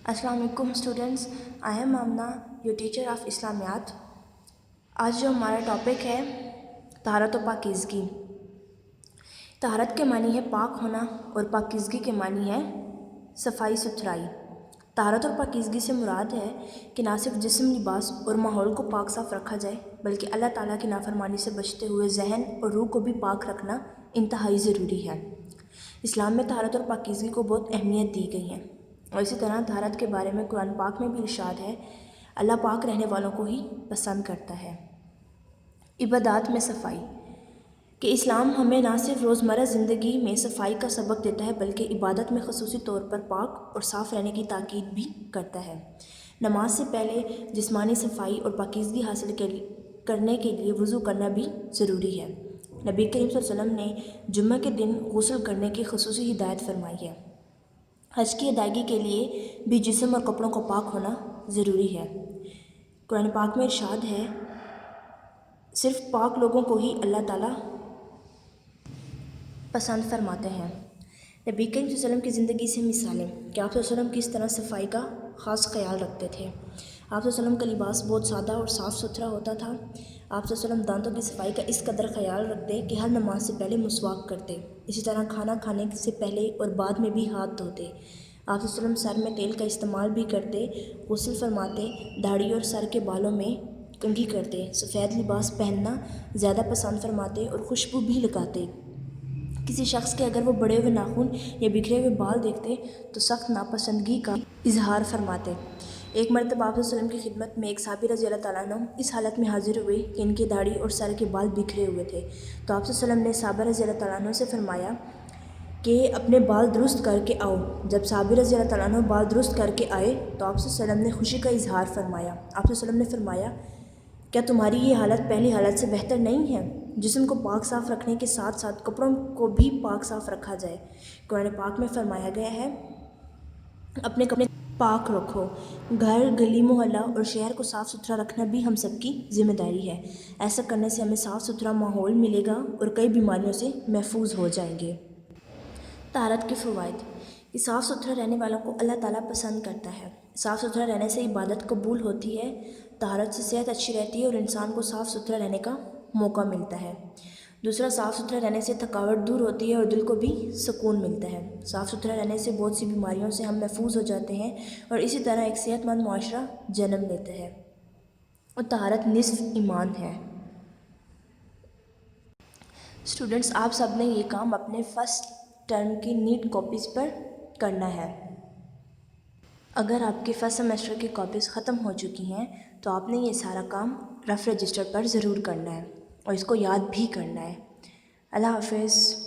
السلام علیکم students, I am Amna, your teacher of Islamiat. آج جو ہمارا ٹاپک ہے طہارت و پاکیزگی۔ طہارت کے معنی ہے پاک ہونا اور پاکیزگی کے معنی ہے صفائی ستھرائی۔ طہارت اور پاکیزگی سے مراد ہے کہ نہ صرف جسم، لباس اور ماحول کو پاک صاف رکھا جائے بلکہ اللہ تعالیٰ کی نافرمانی سے بچتے ہوئے ذہن اور روح کو بھی پاک رکھنا انتہائی ضروری ہے۔ اسلام میں طہارت اور پاکیزگی کو بہت اہمیت دی گئی ہے، اور اسی طرح طہارت کے بارے میں قرآن پاک میں بھی ارشاد ہے، اللہ پاک رہنے والوں کو ہی پسند کرتا ہے۔ عبادات میں صفائی کہ اسلام ہمیں نہ صرف روزمرہ زندگی میں صفائی کا سبق دیتا ہے بلکہ عبادت میں خصوصی طور پر پاک اور صاف رہنے کی تاکید بھی کرتا ہے۔ نماز سے پہلے جسمانی صفائی اور پاکیزگی حاصل کرنے کے لیے وضو کرنا بھی ضروری ہے۔ نبی کریم صلی اللہ علیہ وسلم نے جمعہ کے دن غسل کرنے کی خصوصی ہدایت فرمائی ہے۔ حج کی ادائیگی کے لیے بھی جسم اور کپڑوں کو پاک ہونا ضروری ہے۔ قرآن پاک میں ارشاد ہے، صرف پاک لوگوں کو ہی اللہ تعالیٰ پسند فرماتے ہیں۔ نبی کریم صلی اللہ علیہ وسلم کی زندگی سے مثالیں کہ آپ صلی اللہ علیہ وسلم کس طرح صفائی کا خاص خیال رکھتے تھے۔ آپ صلی اللہ علیہ وسلم کا لباس بہت سادہ اور صاف ستھرا ہوتا تھا۔ آپ صلی اللہ علیہ وسلم دانتوں کی صفائی کا اس قدر خیال رکھتے کہ ہر نماز سے پہلے مسواک کرتے۔ اسی طرح کھانا کھانے سے پہلے اور بعد میں بھی ہاتھ دھوتے۔ آپ صلی اللہ علیہ وسلم سر میں تیل کا استعمال بھی کرتے، غسل فرماتے، داڑھی اور سر کے بالوں میں کنگھی کرتے، سفید لباس پہننا زیادہ پسند فرماتے اور خوشبو بھی لگاتے۔ کسی شخص کے اگر وہ بڑے ہوئے ناخن یا بکھرے ہوئے بال دیکھتے تو سخت ناپسندگی کا اظہار فرماتے۔ ایک مرتبہ آپ صلی اللہ علیہ وسلم کی خدمت میں ایک صحابی رضی اللہ تعالیٰ عنہ اس حالت میں حاضر ہوئے کہ ان کی داڑھی اور سر کے بال بکھرے ہوئے تھے، تو آپ صلی اللہ علیہ وسلم نے صحابہ رضی اللہ تعالیٰ عنہ سے فرمایا کہ اپنے بال درست کر کے آؤ۔ جب صحابی رضی اللہ تعالیٰ عنہ بال درست کر کے آئے تو آپ صلی اللہ علیہ وسلم نے خوشی کا اظہار فرمایا۔ آپ صلی اللہ علیہ وسلم نے فرمایا، کیا تمہاری یہ حالت پہلی حالت سے بہتر نہیں ہے؟ جسم کو پاک صاف رکھنے کے ساتھ ساتھ کپڑوں کو بھی پاک صاف رکھا جائے۔ قرآن پاک میں فرمایا گیا ہے، اپنے کپڑے پاک رکھو۔ گھر، گلی محلہ اور شہر کو صاف ستھرا رکھنا بھی ہم سب کی ذمہ داری ہے۔ ایسا کرنے سے ہمیں صاف ستھرا ماحول ملے گا اور کئی بیماریوں سے محفوظ ہو جائیں گے۔ طہارت کے فوائد کہ صاف ستھرا رہنے والوں کو اللہ تعالیٰ پسند کرتا ہے۔ صاف ستھرا رہنے سے عبادت قبول ہوتی ہے۔ طہارت سے صحت اچھی رہتی ہے اور انسان کو صاف ستھرا رہنے کا موقع ملتا ہے۔ دوسرا، صاف ستھرا رہنے سے تھکاوٹ دور ہوتی ہے اور دل کو بھی سکون ملتا ہے۔ صاف ستھرا رہنے سے بہت سی بیماریوں سے ہم محفوظ ہو جاتے ہیں اور اسی طرح ایک صحت مند معاشرہ جنم لیتا ہے۔ اور طہارت نصف ایمان ہے۔ اسٹوڈنٹس، آپ سب نے یہ کام اپنے فرسٹ ٹرم کی نیٹ کاپیز پر کرنا ہے۔ اگر آپ کے فرسٹ سیمسٹر کی کاپیز ختم ہو چکی ہیں تو آپ نے یہ سارا کام رف رجسٹر پر ضرور کرنا ہے اور اس کو یاد بھی کرنا ہے۔ اللہ حافظ۔